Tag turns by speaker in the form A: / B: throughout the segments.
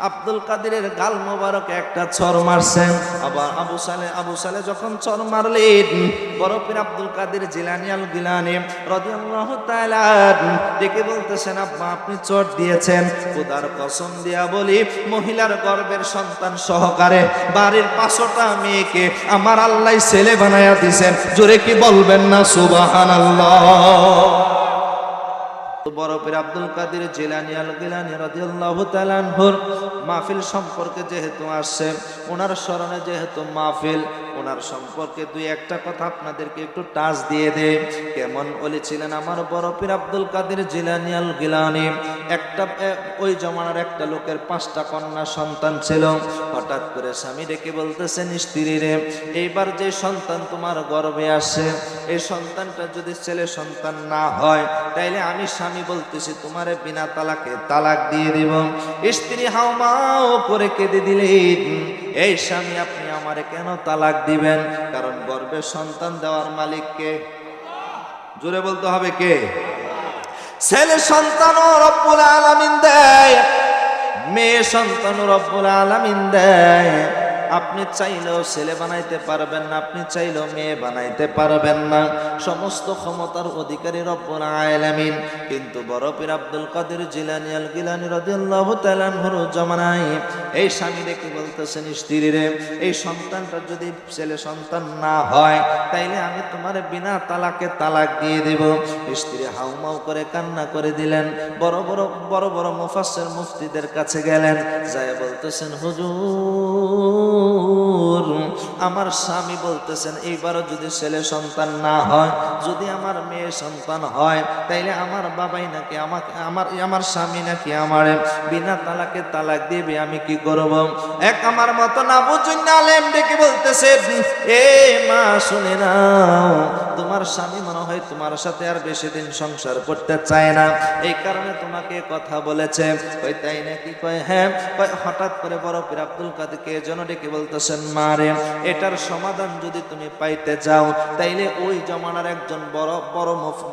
A: আব্দুল কাদেরের গাল মোবারকে একটা চর মারছেন। আবার আবু সালে যখন চর মারলেন, বড় পীর আব্দুল কাদের জিলানী আল গিলানী রাদিয়াল্লাহু তাআলা ডেকে বলতেছেন, আব্বা আপনি চর দিয়েছেন, খোদার কসম দিয়া বলি মহিলার গর্ভের সন্তান সহকারে বাড়ির 5টা মেয়েকে আমার আল্লাহ ছেলে বানায়া দিয়েছেন। জোরে কি বলবেন না সুবহানাল্লাহ? বড় পীর আব্দুল কাদের জিলানী আল গিলানী রাদিয়াল্লাহু তাআলা আনহুর মাহফিল সম্পর্কে যেহেতু আসছে, ওনার স্মরণে যেহেতু মাহফিল, ওনার সম্পর্কে দুই একটা কথা আপনাদেরকে একটু টাচ দিয়ে দেই। কেমন বলেছিলেন আমার বড় পীর আব্দুল কাদের জিলানী আল গিলানী, ওই জমানার একটা লোকের 5টা কন্যা সন্তান ছিল। হঠাৎ করে স্বামী ডেকে বলতেছেন, স্ত্রী রে, এইবার যে সন্তান তোমার গর্ভে আসে, এই সন্তানটা যদি ছেলে সন্তান না হয়, তাইলে আমি স্বামী বলতেছি তোমারে বিনা তালাকে তালাক দিয়ে দিব। স্ত্রী হাউমাউ করে কেঁদে দিলেন, এই স্বামী আপনি আমারে কেন তালাক দিবেন? কারণ গর্ভে সন্তান দেওয়ার মালিক কে? জোরে বলতে হবে কে? ছেলে সন্তানও রব্বুল আলামিন দেয়, মেয়ে সন্তানও রব্বুল আলামিন দেয়। আপনি চাইলেও ছেলে বানাইতে পারবেন না, আপনি চাইলেও মেয়ে বানাইতে পারবেন না। সমস্ত ক্ষমতার অধিকারী রব্বুল আলামিন। কিন্তু বড় পীর আব্দুল কাদের জিলানী আল গিলানী রাদিয়াল্লাহু তাআলা আনহুর জামানায় এই স্বামী দেখে বলতেছেন, স্ত্রী রে, এই সন্তানটা যদি ছেলে সন্তান না হয়, তাইলে আমি তোমার বিনা তালাকে তালাক দিয়ে দেব। স্ত্রী হাউমাউ করে কান্না করে দিলেন। বড় বড় মুফাসসির মুফতিদের কাছে গেলেন, যায় বলতেছেন, হুজুর আমার স্বামী বলতেছেন এইবারও যদি ছেলে সন্তান না হয়, যদি আমার মেয়ে সন্তান হয়, তাইলে আমার বাবাই নাকি আমার স্বামী নাকি আমার বিনা তালাকে তালাক দিবে। আমি কি করব? এক আমার মতো না বুঝুন আলেম ডেকে বলতেছে, এ মা শুনে নাও, তোমার স্বামী মনে হয় তোমার সাথে আর বেশি দিন সংসার করতে চায় না, এই কারণে তোমাকে কথা বলেছে। কই তাই নাকি? কয় হ্যাঁ। কয় হঠাৎ করে বড় পীর আব্দুল কাদেরকে যেন ডেকে বলতেছেন, মারে, এটার সমাধান যদি তুমি পাইতে চাও, তাইলে ওই জমানার একজন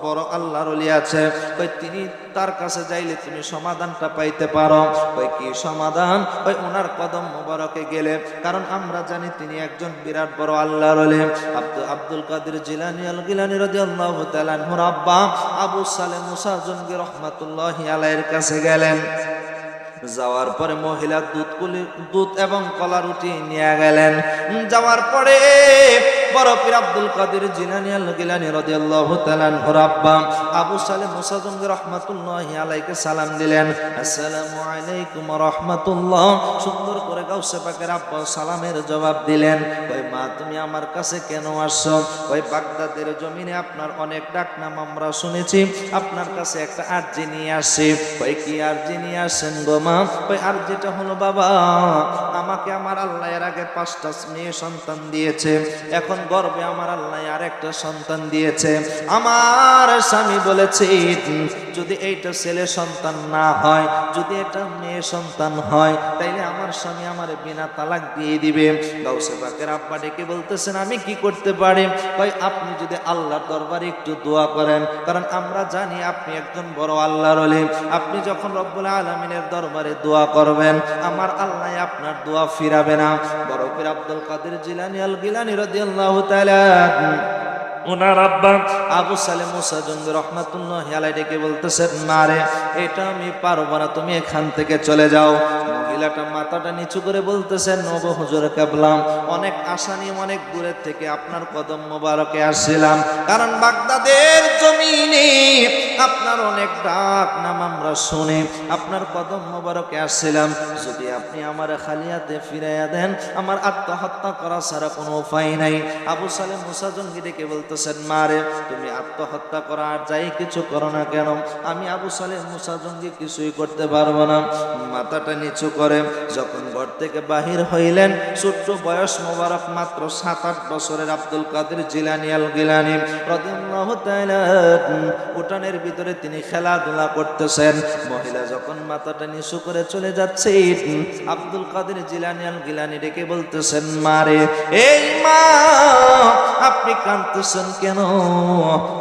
A: বড় আল্লাহর ওলি আছে, কই তিনি তার কাছে যাইলে তুমি সমাধানটা পাইতে পারো। কই কি সমাধান? কই ওনার কদম মোবারকে গেলে, কারণ আমরা জানি তিনি একজন বিরাট বড় আল্লাহর ওলি। আব্দুল কাদের জিলানী আল গিলানী রাদিয়াল্লাহু তাআলা আনহুর আব্বা আবু সালেহ মুসা জঙ্গি রাহমাতুল্লাহি আলাইহির কাছে গেলেন। যাওয়ার পরে মহিলা দুধ এবং কলা রুটি নিয়ে গেলেন। যাওয়ার পরে বড় পীর আব্দুল কাদের জিলানী আল গিলানী রাদিয়াল্লাহু তাআলা আনহুর আব্বা আবু সালেহ মুসা জঙ্গি রাহমাতুল্লাহি আলাইহিকে সালাম দিলেন, আসসালামু আলাইকুম ওয়া রাহমাতুল্লাহ। সুন্দর করে গাউসে পাকের আব্বা সালামের জবাব দিলেন। কই মা, তুমি আমার কাছে কেন আসছো? ওই বাগদাদের জমিনে আপনার অনেক ডাক নাম আমরা শুনেছি, আপনার কাছে একটা আরজি নিয়ে আসি। কই কি আরজি নিয়ে আসেন গো মা? ওই আর যেটা হলো, বাবা আমাকে আমার আল্লাহ এর আগে 5টা মেয়ে সন্তান দিয়েছে, এখন গর্ভে আমার আল্লাহ আর একটা সন্তান দিয়েছে। আমার স্বামী বলেছে যদি এইটা ছেলে সন্তান না হয়, যদি এটা মেয়ে সন্তান হয়, তাইলে আমার স্বামী আমার বিনা তালাক দিয়ে দিবে। গাউসে পাকের আব্বা ডেকে বলতেছেন, আমি কি করতে পারি? কই আপনি যদি আল্লাহর দরবারে একটু দোয়া করেন, কারণ আমরা জানি আপনি একজন বড় আল্লাহর ওলি। আপনি যখন রব্বুল আলামিনের দরবারে দোয়া করবেন, আমার আল্লাহ আপনার দোয়া ফিরাবে না। বড় পীর আব্দুল কাদের জিলানী আল গিলানী রাদিয়াল্লাহু তাআলা ওনার আব্বা আবু সালেহ মুসা জঙ্গি রাহমাতুল্লাহি আলাইহি ডেকে বলতেছেন, মারে, এটা আমি পারবো না, তুমি এখান থেকে চলে যাও। মহিলাটা মাথাটা নিচু করে বলতেছেন, নবো হুজুর কেবলা, অনেক আশা নিয়ে অনেক দূরের থেকে আপনার কদম মোবারকে আসছিলাম, কারণ বাগদাদের জমিনে আপনার অনেক ডাক নাম আমরা শুনি, আপনার কদম মোবারকে আসছিলাম। যদি আপনি আমার খালি হাতে ফিরাইয়া দেন, আমার আত্মহত্যা করা ছাড়া কোনো উপায় নাই। আবু সালেহ মুসা জঙ্গি ডেকে বলতেছেন, মারে, তুমি আত্মহত্যা করা আর যাই কিছু করো না কেন, আমি আবু সালেহ মুসা জঙ্গি কিছুই করতে পারবো না। মাথাটা নিচু করে যখন ঘর থেকে বাহির হইলেন, ছোট্ট বয়স মোবারক মাত্র 7-8 বছরের আব্দুল কাদের জিলানী আল গিলানী রাদিয়াল্লাহু তাআলা উঠানের ভিতরে তিনি খেলাধুলা করতেছেন। মহিলা যখন মাথাটা নিচু করে চলে যাচ্ছে, আব্দুল কাদের জিলানী আল গিলানী ডেকে বলতেছেন, মারে, এই মা, আপনি কাঁদতেছেন কেন?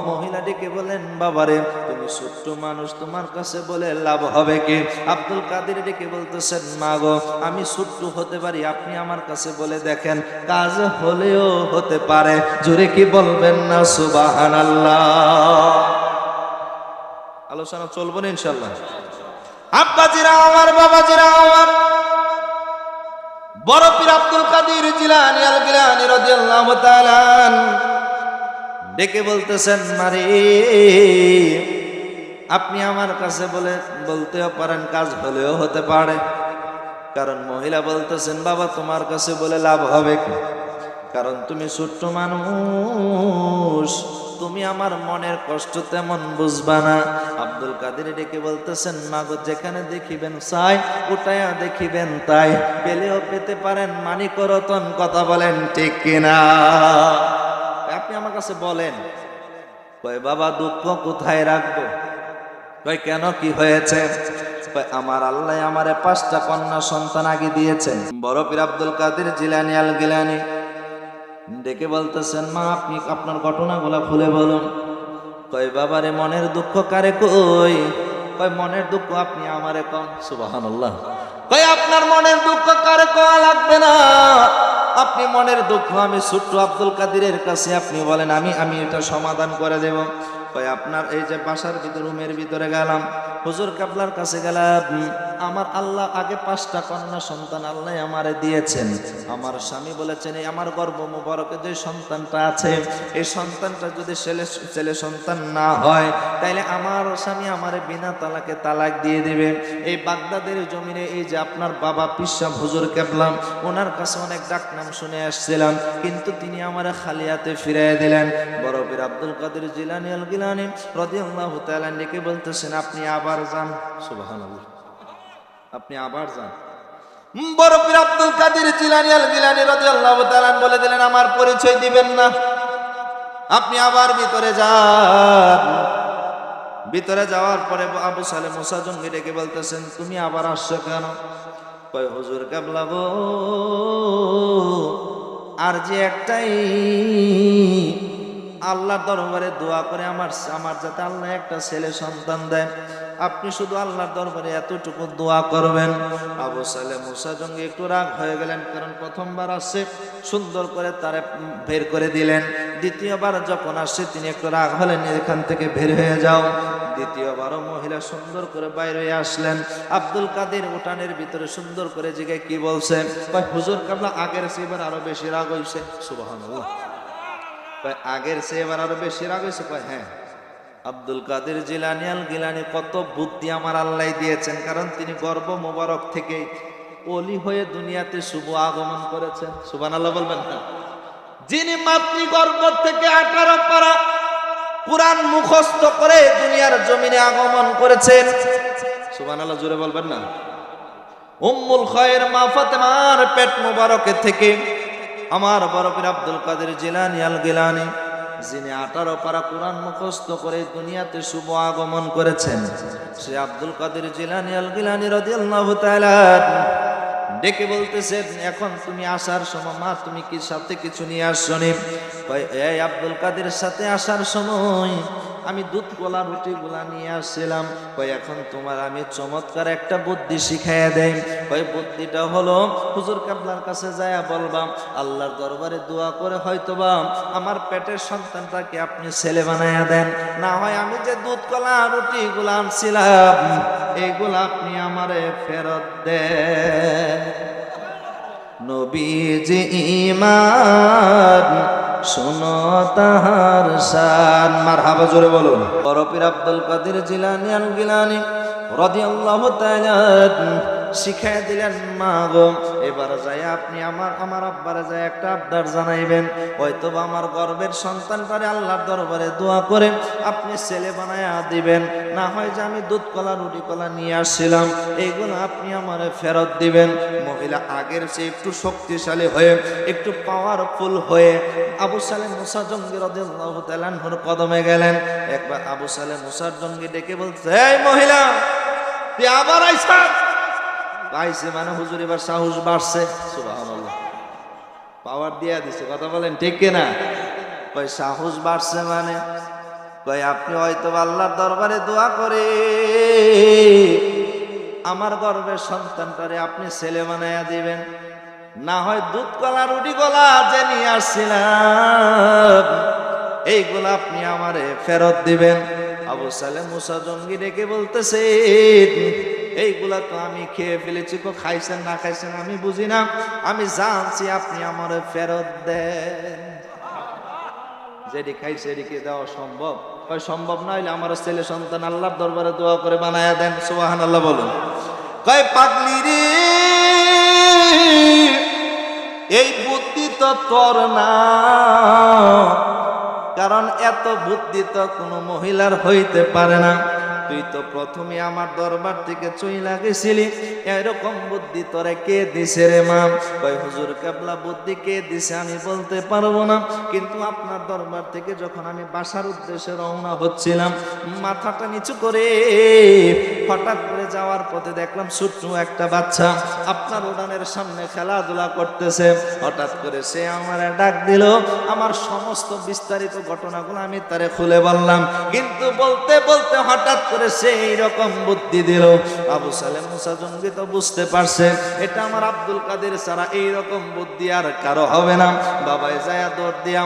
A: মহিলা ডেকে বলেন, বাবারে, তুমি আমি ছোট্ট মানুষ, তোমার কাছে বলে লাভ হবে কি? আব্দুল কাদের ডেকে বলতেছেন, মা গো, আমি ছোট্ট হতে পারি, আপনি আমার কাছে বলে দেখেন, কাজ হলেও হতে পারে। জোরে কি বলবেন না সুবহানাল্লাহ? আলোচনা চলবো না ইনশাআল্লাহ? আব্বাজিরা আমার, বাবাজিরা আমার, বড় পীর আব্দুল কাদের জিলানী আল গিলানী রাদিয়াল্লাহু তাআলা ডেকে বলতেছেন, মারে আপনি আমার কাছে বলতেও পারেন, কাজ হলেও হতে পারে। কারণ মহিলা বলতেছেন, বাবা তোমার কাছে বলে লাভ হবে কি? কারণ তুমি ছোট্ট মানুষ, তুমি আমার মনের কষ্ট তেমন বুঝবা না। আব্দুল কাদের ডেকে বলতেছেন, মাগো যেখানে দেখিবেন চাই, উঠাইয়া দেখিবেন তাই, পেলেও পেতে পারেন মানিক রতন। কথা বলেন ঠিক কিনা? আপনি আমার কাছে বলেন। কয় বাবা দুঃখ কোথায় রাখবো? কয় কেন, কি হয়েছে? কয় আমার আল্লাহ আমারে 5টা কন্যা সন্তান আগে দিয়েছেন। বড় পীর আব্দুল কাদের জিলানী আল গিলানী ডেকে বলতেছেন, মা আপনি আপনার ঘটনাগুলা খুলে বলুন। কয় বাবারে মনের দুঃখ কারে কই? কয় মনের দুঃখ আপনি আমারে কন। সুবহানাল্লাহ। কয় আপনার মনের দুঃখ কারে কওয়া লাগবে না, আপনি মনের দুঃখ আমি ছোট্ট আব্দুল কাদিরের কাছে আপনি বলেন, আমি এটা সমাধান করে দেব। কয় আপনার এই যে বাসার ভিতর, রুমের ভিতরে গেলাম, হুজুর কাবলার কাছে গেলাম, আমার আল্লাহ আগে 5টা কন্যা সন্তান আল্লাহ আমারে দিয়েছেন। আমার স্বামী বলেছেন, এই আমার গর্ভ মুবারকে যে সন্তানটা আছে, এই সন্তানটা যদি ছেলে সন্তান না হয়, তাইলে আমার স্বামী আমারে বিনা তালাকে তালাক দিয়ে দিবে। এই বাগদাদের জমিনে এই যে আপনার বাবা পিসা হুজুর কেবলাম, ওনার কাছে অনেক ডাক নাম শুনে আসছিলাম, কিন্তু তিনি আমারে খালিয়াতে ফিরিয়ে দিলেন। বড় পীর আব্দুল কাদের জিলানী আল গিলানী রাদিয়াল্লাহু তাআলা ডেকে বলতেছেন, আপনি আবার যান। সুবহানাল্লাহ। আপনি আবার যান। বড় পীর আব্দুল কাদের জিলানী আল গিলানী রাদিয়াল্লাহু তাআলা বলে দিলেন, আমার পরিচয় দিবেন না, আপনি আবার ভিতরে যান। ভিতরে যাওয়ার পরে আবু সালেহ মুসা জঙ্গি ডেকে বলতেছেন, তুমি আবার আসছো কেন? কয় হুজুর কেবলা গো, আর যে একটাই আল্লাহর দরবারে দোয়া করে আমার যাতে আল্লাহ একটা ছেলে সন্তান দেয়, আপনি শুধু আল্লাহর দরবারে এতটুকু দোয়া করবেন। আবু সালেহ মুসা জঙ্গি একটু রাগ হয়ে গেলেন, কারণ প্রথমবার আসছে সুন্দর করে তারে বের করে দিলেন। দ্বিতীয়বার যখন আসছে তিনি একটু রাগ হলেন, এখান থেকে বের হয়ে যাও। দ্বিতীয়বারও মহিলা সুন্দর করে বাইরে আসলেন। আব্দুল কাদের উঠানের ভিতরে সুন্দর করে জিগায়, কি বলছে? হুজুর কাবলা আগের চেয়ে এবার আরো বেশি রাগ হয়েছে। সুবহানাল্লাহ। আগের চেয়ে এবার আরো বেশি রাগ হয়েছে? হ্যাঁ। আব্দুল কাদের জিলানী আল গিলানী কত বুদ্ধি আমার আল্লাহ দিয়েছেন, কারণ তিনি গর্ভ মোবারক থেকে ওলি হয়ে দুনিয়াতে শুভ আগমন করেছেন। সুবহানাল্লাহ বলবেন না? যিনি মাতৃগর্ভ থেকে 18 পারা কুরআন মুখস্থ করে দুনিয়ার জমিনে আগমন করেছেন। সুবহানাল্লাহ জোরে বলবেন না? উম্মুল খায়র মা ফাতেমার পেট মোবারকে থেকে আমার বড় পীর আব্দুল কাদের জিলানী আল গিলানী, যিনি 18 পারা কুরআন মুখস্থ করে দুনিয়াতে শুভ আগমন করেছেন, সে আব্দুল কাদের জিলানী আল গিলানী রাদিয়াল্লাহু তাআলা ডেকে বলতেছেন, এখন তুমি আসার সময়, মা তুমি কি সাথে কিছু নিয়ে আসছনি? এই আব্দুল কাদের সাথে আসার সময় আমি দুধ কলা রুটি গুলা নিয়ে আসছিলাম। এখন তোমার আমি চমৎকার একটা বুদ্ধি শিখাইয়া দেই। বুদ্ধিটা হলো, হুজুর কাবলার কাছে যায়া বলবা, আল্লাহর দরবারে দোয়া করে হয়তোবা আমার পেটের সন্তানটাকে আপনি ছেলে বানাইয়া দেন, না হয় আমি যে দুধ কলা রুটি গুলা আনছিলাম এইগুলা আপনি আমারে ফেরত দেন। নবীজি ঈমান শোনো তাহার শান। মারহাবা জোরে বলুন। বড় পীর আব্দুল কাদের জিলানী আল গিলানী রাদিয়াল্লাহু তাআলা শিখাই দিলেন, মা গো এবার যাই আপনি আমার আব্বারে যাই একটা আবদার জানাইবেন, হয়তো আমার গর্বের সন্তানটারে আল্লাহর দরবারে দোয়া করে আপনি ছেলে বানায়া দিবেন, না হয় যে আমি দুধ কলা রুটি কলা নিয়ে আসছিলাম এইগুলো আপনি আমারে ফেরত দিবেন। মহিলা আগের চেয়ে একটু শক্তিশালী হয়ে, একটু পাওয়ারফুল হয়ে আবু সালেহ মুসা জঙ্গি রাদিয়াল্লাহু তাআলা আনহুর কদমে গেলেন। একবার আবু সালেহ মুসা জঙ্গি ডেকে বলছে, এই মহিলা তুই আবার আইছা? আইছে মানে হুজুর এবার সাহস বাড়ছে। সুবহানাল্লাহ, পাওয়ার দিয়া দিছে। কথা বলেন ঠিক কিনা? সাহস বাড়ছে মানে কয় আপনি হয়তো আল্লাহর দরবারে দোয়া করে আমার গর্ভের সন্তানটারে আপনি ছেলে বানাইয়া দিবেন, না হয় দুধ কলা রুটি কলা যে নিয়ে আসছিলাম এইগুলা আপনি আমারে ফেরত দিবেন। আবু সালেহ মুসা জঙ্গি ডেকে বলতেছে এইগুলা তো আমি খেয়ে ফেলেছি, তো খাইছেন না খাইছেন আমি বুঝি না, আমি জানছি আপনি আমারে ফেরত দেন। যেটি খাইছে এদিকে দেওয়া সম্ভব? কয় সম্ভব না হইলে আমার ছেলে সন্তান আল্লাহর দরবারে দোয়া করে বানায়া দেন। সুবহানাল্লাহ বলুন। কয় পাগলি রে এই বুদ্ধি তো তোর না, কারণ এত বুদ্ধি তো কোনো মহিলার হইতে পারে না। তুই তো প্রথমে আমার দরবার থেকে চইলা গেছিলি, এরকম বুদ্ধি তোরে কে দিছে রে মা? কয় হুজুর কেবলা বুদ্ধি কে দিছে আমি বলতে পারবো না, কিন্তু আপনার দরবার থেকে যখন আমি বাসার উদ্দেশ্যে রওনা হচ্ছিলাম, মাথাটা নিচু করে হঠাৎ করে যাওয়ার পথে দেখলাম ছোট্ট একটা বাচ্চা আপনার উড়ানের সামনে খেলাধুলা করতেছে। হঠাৎ করে সে আমার ডাক দিল, আমার সমস্ত বিস্তারিত ঘটনাগুলো আমি তারে খুলে বললাম, কিন্তু বলতে বলতে হঠাৎ করে সে এইরকম বুদ্ধি দিল। আবু সালেহ মুসা জঙ্গি তো বুঝতে পারছে এটা আমার আব্দুল কাদের ছাড়া এইরকম বুদ্ধি আর কারো হবে না। বাবাই যায় দৌড় দিয়া